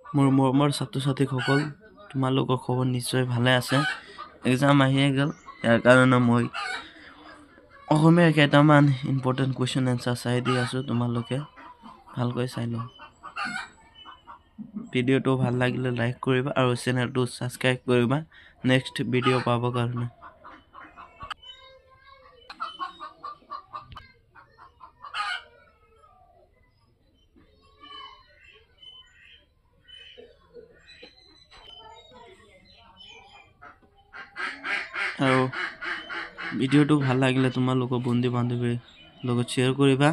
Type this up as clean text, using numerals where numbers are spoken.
মোৰ মৰমৰ ছাত্ৰ-ছাত্ৰীসকল তোমালোকৰ খবৰ নিশ্চয় ভালে আছে এক্সাম আহিয়ে গ'ল ইয়াৰ কাৰণে মই অসমীয়া কেইটামান ইম্পৰ্টেণ্ট কুৱেশ্যন এনসাৰ চাই দি আছো তোমালোকে ভালকৈ চাই লওঁ ভিডিঅ'টো ভাল লাগিলে লাইক কৰিবা আৰু চেনেলটো সাবস্ক্ৰাইব কৰিবা নেক্সট ভিডিঅ' পাবৰ কাৰণে আৰু ভিডিঅ'টো ভাল লাগিলে তোমালোকৰ বন্ধু বান্ধৱীৰ লগত শ্বেয়াৰ কৰিবা